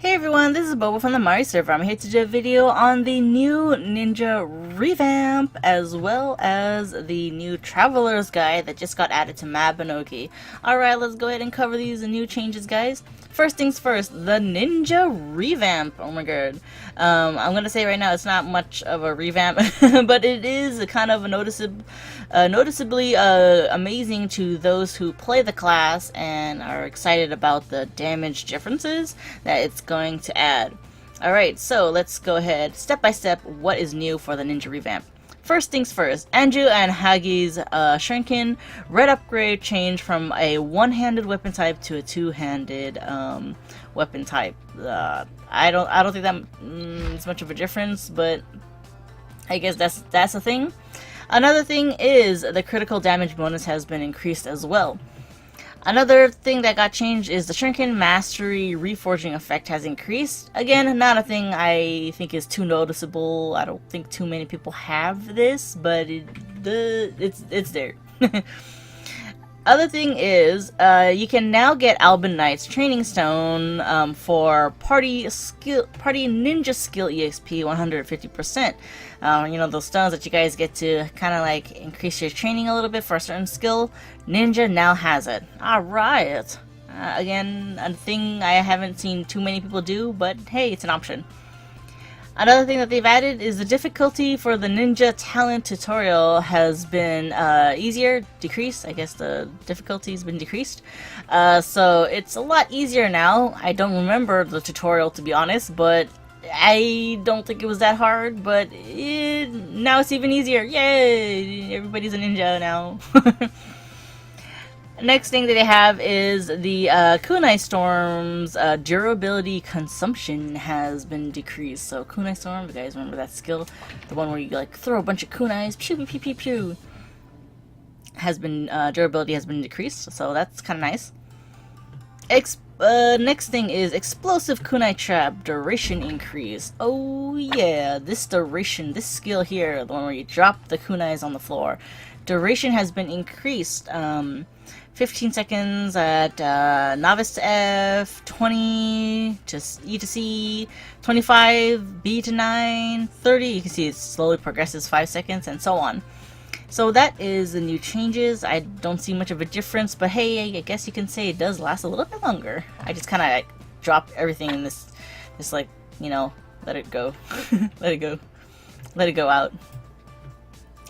Hey everyone, this is Bobo from the Mari server. I'm here to do a video on the new Ninja Revamp, as well as the new Traveler's Guide that just got added to Mabinogi. Alright, let's go ahead and cover these new changes, guys. First things first, the Ninja Revamp. Oh my god. I'm gonna say right now it's not much of a revamp, but it is kind of a noticeably amazing to those who play the class and are excited about the damage differences that it's going to add. Alright, so let's go ahead step by step what is new for the Ninja Revamp. First things first, Anju and Hagi's Shuriken red upgrade changed from a one-handed weapon type to a two-handed weapon type. I don't think that is much of a difference, but I guess that's a thing. Another thing is the critical damage bonus has been increased as well. Another thing that got changed is the Shuriken Mastery Reforging effect has increased. Again, not a thing I think is too noticeable. I don't think too many people have this, but it's there. Other thing is, you can now get Albin Knight's Training Stone for Party Ninja Skill EXP 150%. You know, those stones that you guys get to kind of like increase your training a little bit for a certain skill. Ninja now has it. Alright. Again, a thing I haven't seen too many people do, but hey, it's an option. Another thing that they've added is the difficulty for the Ninja Talent tutorial has been decreased. I guess the difficulty has been decreased. So it's a lot easier now. I don't remember the tutorial, to be honest, but I don't think it was that hard, but now it's even easier. Yay! Everybody's a ninja now. Next thing that they have is the Kunai Storm's durability consumption has been decreased. So Kunai Storm, you guys remember that skill? The one where you like throw a bunch of kunais, pew pew pew pew pew. Has been, durability has been decreased, so that's kind of nice. Next thing is Explosive Kunai Trap duration increase. Oh yeah, this duration, this skill here, the one where you drop the kunais on the floor. Duration has been increased. 15 seconds at Novice to F, 20 to E to C, 25 B to 9, 30. You can see it slowly progresses 5 seconds, and so on. So that is the new changes. I don't see much of a difference, but hey, I guess you can say it does last a little bit longer. I just kind of like, dropped everything in this like, you know, let it go, let it go out.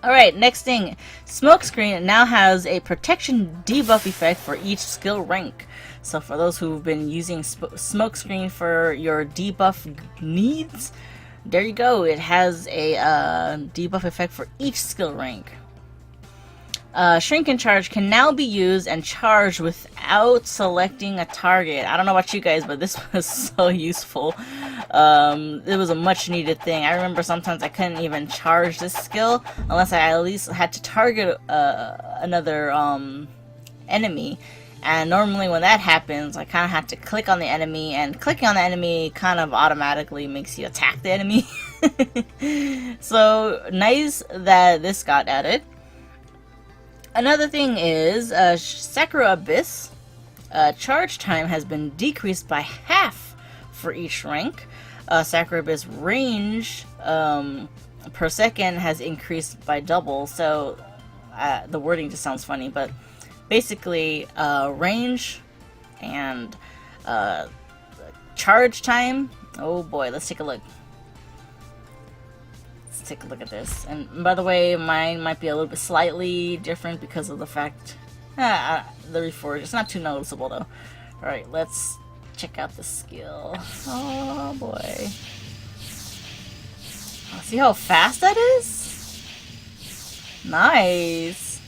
Alright, next thing, Smokescreen now has a protection debuff effect for each skill rank. So for those who've been using Smokescreen for your debuff needs, there you go, it has a debuff effect for each skill rank. Shrink and Charge can now be used and charged without selecting a target. I don't know about you guys, but this was so useful. It was a much needed thing. I remember sometimes I couldn't even charge this skill unless I at least had to target another enemy. And normally when that happens, I kind of have to click on the enemy, and clicking on the enemy kind of automatically makes you attack the enemy. So nice that this got added. Another thing is Sakura Abyss. Charge time has been decreased by half for each rank. Sakura Abyss range per second has increased by double. So the wording just sounds funny, but basically range and charge time. Oh boy, let's take a look. Take a look at this. And by the way, mine might be a little bit slightly different because of the fact the reforge. It's not too noticeable though. Alright, let's check out the skill. Oh boy. Oh, see how fast that is? Nice.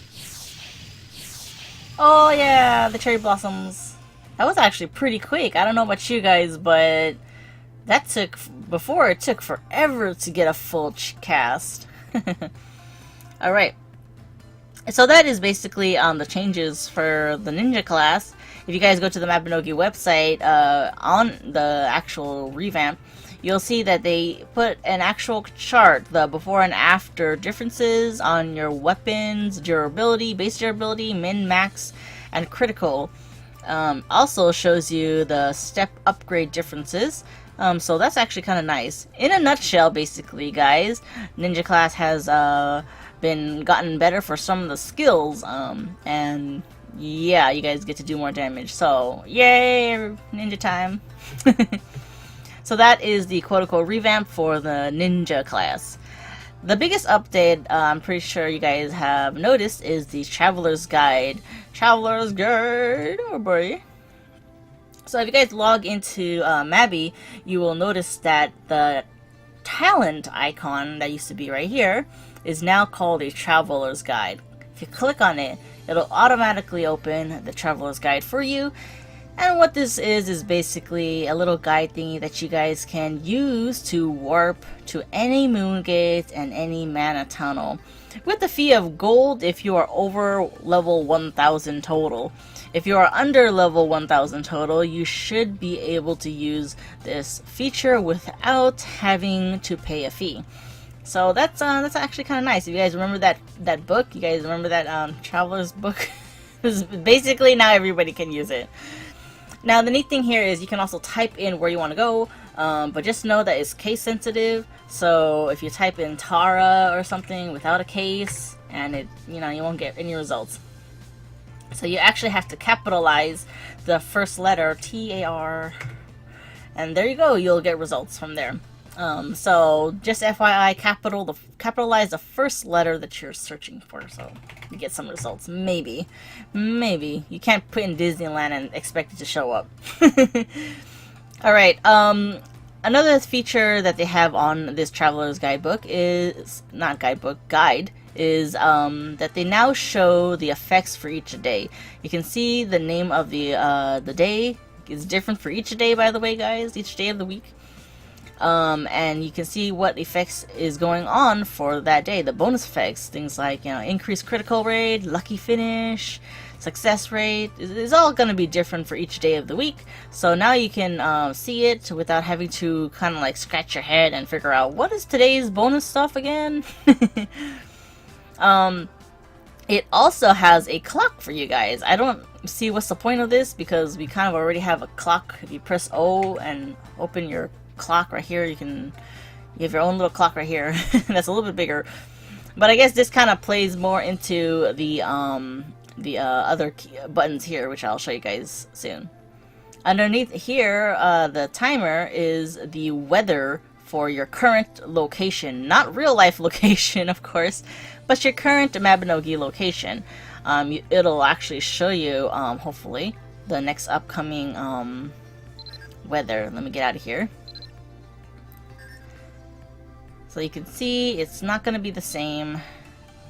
Oh yeah, the cherry blossoms. That was actually pretty quick. I don't know about you guys, but that took, before it took forever to get a full cast. Alright. So that is basically the changes for the ninja class. If you guys go to the Mabinogi website, on the actual revamp, you'll see that they put an actual chart, the before and after differences on your weapons, durability, base durability, min, max, and critical. Also shows you the step upgrade differences. So that's actually kind of nice. In a nutshell, basically, guys, Ninja class has been gotten better for some of the skills, and yeah, you guys get to do more damage. So yay, Ninja time! So that is the quote-unquote revamp for the Ninja class. The biggest update, I'm pretty sure you guys have noticed, is the Traveler's Guide. Traveler's Guide, oh boy. So if you guys log into Mabi, you will notice that the talent icon that used to be right here is now called a Traveler's Guide. If you click on it, it'll automatically open the Traveler's Guide for you. And what this is basically a little guide thingy that you guys can use to warp to any moon gate and any mana tunnel, with the fee of gold if you are over level 1000 total. If you are under level 1000 total, you should be able to use this feature without having to pay a fee. So that's actually kind of nice. If you guys remember that book, you guys remember that Traveler's book? Basically now everybody can use it. Now the neat thing here is you can also type in where you want to go, but just know that it's case sensitive. So if you type in Tara or something without a case, and it, you won't get any results. So you actually have to capitalize the first letter, T-A-R, and there you go, you'll get results from there. So just FYI, capitalize the first letter that you're searching for, so you get some results. Maybe. You can't put in Disneyland and expect it to show up. Alright, another feature that they have on this Traveler's Guidebook is, not guidebook, guide, is that they now show the effects for each day. You can see the name of the day is different for each day, by the way, guys, each day of the week. And you can see what effects is going on for that day. The bonus effects, things like, increased critical rate, lucky finish, success rate, is all going to be different for each day of the week. So now you can see it without having to kind of like scratch your head and figure out what is today's bonus stuff again. It also has a clock for you guys. I don't see what's the point of this because we kind of already have a clock. If you press O and open your clock right here, you have your own little clock right here. That's a little bit bigger, but I guess this kind of plays more into the other buttons here, which I'll show you guys soon. Underneath here, the timer is the weather for your current location, not real life location, of course, but your current Mabinogi location. It'll actually show you, hopefully, the next upcoming weather. Let me get out of here. So you can see it's not going to be the same.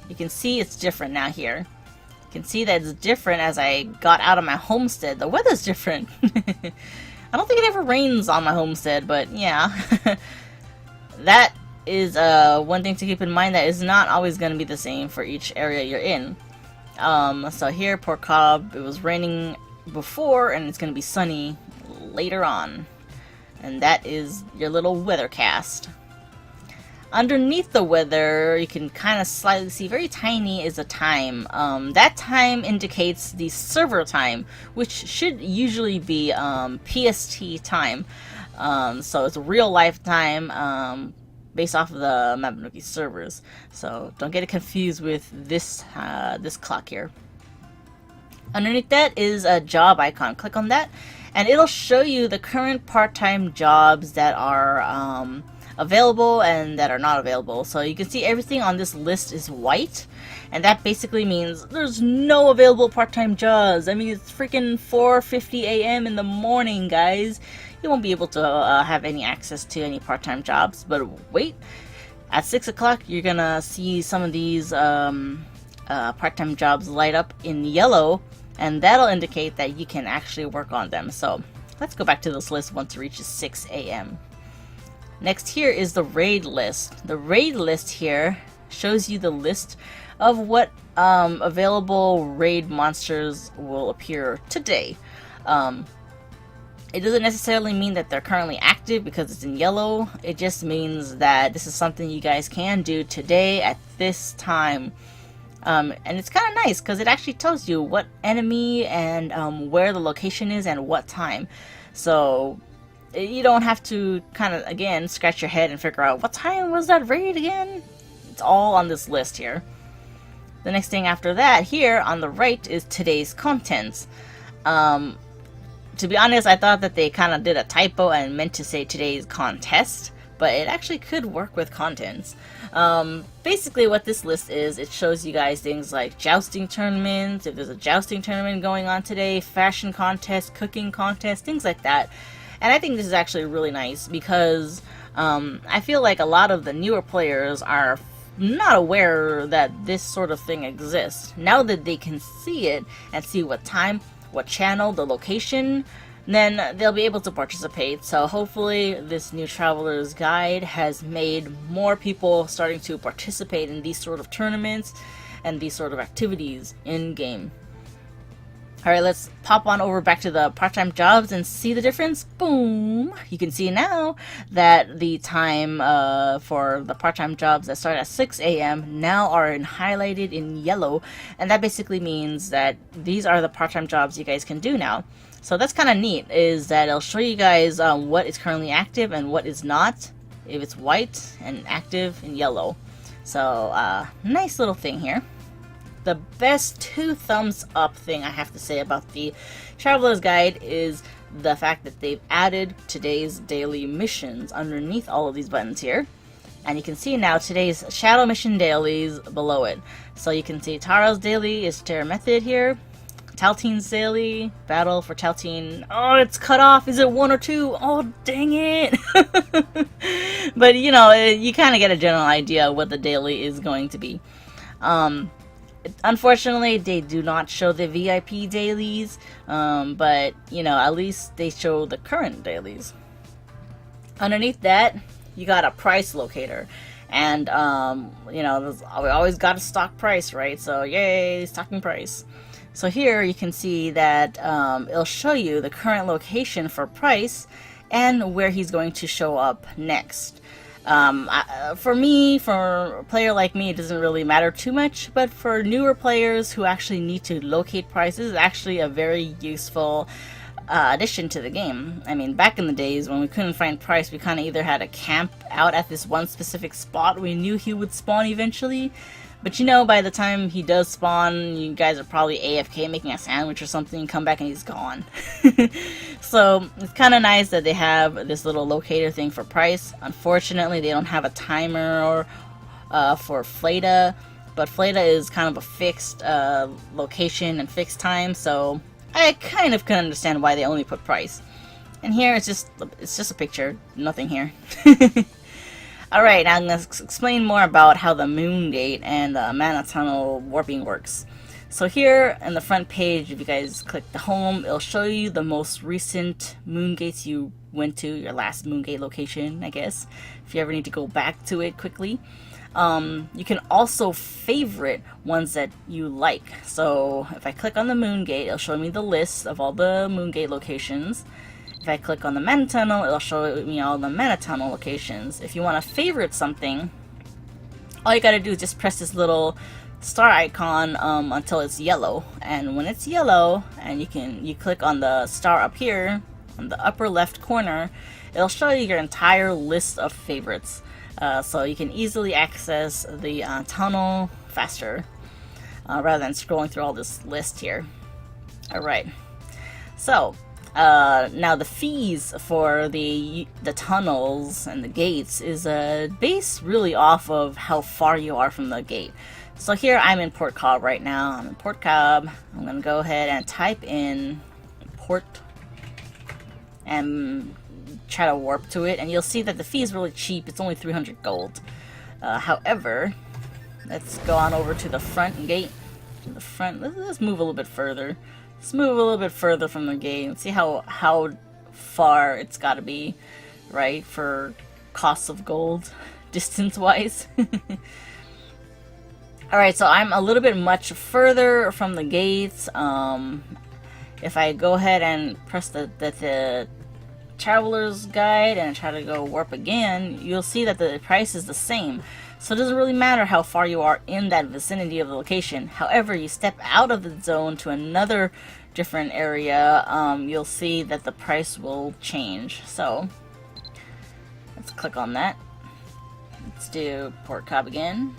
You can see it's different now here. You can see that it's different as I got out of my homestead. The weather's different. I don't think it ever rains on my homestead, but yeah. That is one thing to keep in mind, that is not always going to be the same for each area you're in. So here, Port Cobb, it was raining before, and it's going to be sunny later on. And that is your little weathercast. Underneath the weather, you can kind of slightly see, very tiny, is a time. That time indicates the server time, which should usually be PST time. So it's real life time based off of the Mabinogi servers. So don't get it confused with this this clock here. Underneath that is a job icon. Click on that, and it'll show you the current part-time jobs that are available and that are not available. So you can see everything on this list is white, and that basically means there's no available part-time jobs. I mean, it's freaking 4:50 a.m. in the morning, guys. You won't be able to have any access to any part-time jobs. But wait, at 6 o'clock you're gonna see some of these part-time jobs light up in yellow, and that'll indicate that you can actually work on them. So let's go back to this list once it reaches 6 a.m. Next here is the raid list. The raid list here shows you the list of what available raid monsters will appear today. It doesn't necessarily mean that they're currently active because it's in yellow. It just means that this is something you guys can do today at this time. And it's kind of nice because it actually tells you what enemy and where the location is and what time. So you don't have to kind of, again, scratch your head and figure out what time was that raid again. It's all on this list here. The next thing after that, here on the right, is today's contents. To be honest, I thought that they kind of did a typo and meant to say today's contest, but it actually could work with contents. Basically what this list is, it shows you guys things like jousting tournaments, if there's a jousting tournament going on today, fashion contest, cooking contest, things like that. And I think this is actually really nice because I feel like a lot of the newer players are not aware that this sort of thing exists. Now that they can see it and see what time, what channel, the location, then they'll be able to participate. So hopefully this new Traveler's Guide has made more people starting to participate in these sort of tournaments and these sort of activities in game. Alright, let's pop on over back to the part-time jobs and see the difference. Boom! You can see now that the time for the part-time jobs that start at 6 a.m. now are highlighted in yellow, and that basically means that these are the part-time jobs you guys can do now. So that's kind of neat, is that it'll show you guys what is currently active and what is not, if it's white and active in yellow. So nice little thing here. The best 2 thumbs up thing I have to say about the Traveler's Guide is the fact that they've added today's daily missions underneath all of these buttons here. And you can see now today's Shadow Mission dailies below it. So you can see Tara's daily is Terror Method here. Taltine's daily, Battle for Taltine. Oh, it's cut off. Is it 1 or 2? Oh, dang it. But, you know, you kind of get a general idea of what the daily is going to be. Unfortunately, they do not show the VIP dailies, but, you know, at least they show the current dailies. Underneath that, you got a price locator. And, you know, we always got a stock price, right? So, yay, stocking price. So here you can see that it'll show you the current location for price and where he's going to show up next. For me, for a player like me, it doesn't really matter too much, but for newer players who actually need to locate prices, it's actually a very useful addition to the game. I mean, back in the days when we couldn't find price, we kind of either had to camp out at this one specific spot. We knew he would spawn eventually, but you know, by the time he does spawn, you guys are probably AFK making a sandwich or something, come back and he's gone. So it's kind of nice that they have this little locator thing for price. Unfortunately, they don't have a timer or for Fleta, but Fleta is kind of a fixed location and fixed time, so I kind of can understand why they only put price. And here it's just a picture, nothing here. Alright, now I'm going to explain more about how the Moon Gate and the Mana Tunnel warping works. So here in the front page, if you guys click the home, it'll show you the most recent Moon Gates you went to, your last Moon Gate location, I guess, if you ever need to go back to it quickly. You can also favorite ones that you like. So if I click on the Moon Gate, it'll show me the list of all the Moon Gate locations. If I click on the Mana Tunnel, it'll show me all the Mana Tunnel locations. If you want to favorite something, all you gotta do is just press this little star icon until it's yellow. And when it's yellow, and you click on the star up here, on the upper left corner, it'll show you your entire list of favorites. So you can easily access the tunnel faster, rather than scrolling through all this list here. Alright, so now the fees for the tunnels and the gates is based really off of how far you are from the gate. So here I'm in Port Cobb right now. I'm in Port Cobb. I'm gonna go ahead and type in port and try to warp to it, and you'll see that the fee is really cheap. It's only 300 gold. However, let's go on over to the front gate. To the front. Let's move a little bit further. Let's move a little bit further from the gate and see how far it's got to be, right, for costs of gold, distance-wise. Alright, so I'm a little bit much further from the gates. If I go ahead and press the Traveler's Guide and try to go warp again, you'll see that the price is the same. So it doesn't really matter how far you are in that vicinity of the location. However, you step out of the zone to another different area, you'll see that the price will change. So let's click on that. Let's do Port Cobb again.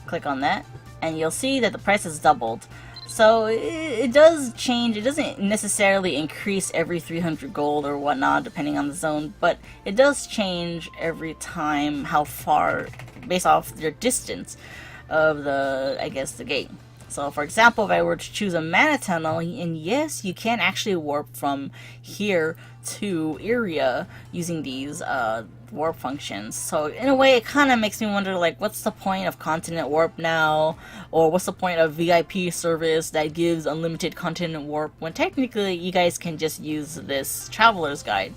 Click on that, and you'll see that the price has doubled. So it does change. It doesn't necessarily increase every 300 gold or whatnot, depending on the zone, but it does change every time how far, based off your distance of the, I guess, the gate. So for example, if I were to choose a mana tunnel, and yes, you can actually warp from here to Iria using these warp functions. So in a way, it kind of makes me wonder, like, what's the point of continent warp now? Or what's the point of VIP service that gives unlimited continent warp when technically you guys can just use this traveler's guide?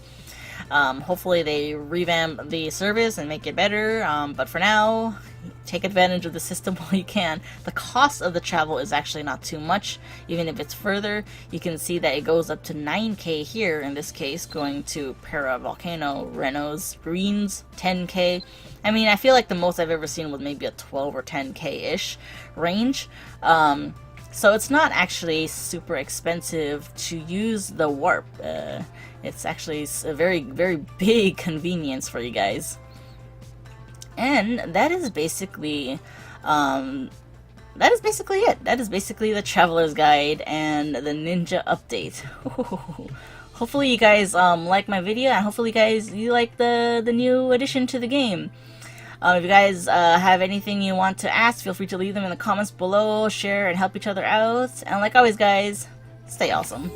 Hopefully they revamp the service and make it better, but for now, take advantage of the system while you can. The cost of the travel is actually not too much, even if it's further. You can see that it goes up to 9k here, in this case, going to Para Volcano, Renos, Greens, 10k. I mean, I feel like the most I've ever seen was maybe a 12 or 10k-ish range. So it's not actually super expensive to use the warp. It's actually a very, very big convenience for you guys. And that is basically it. That is basically the Traveler's Guide and the Ninja update. Hopefully you guys like my video, and hopefully you like the new addition to the game. If you guys have anything you want to ask, feel free to leave them in the comments below, share, and help each other out. And like always, guys, stay awesome.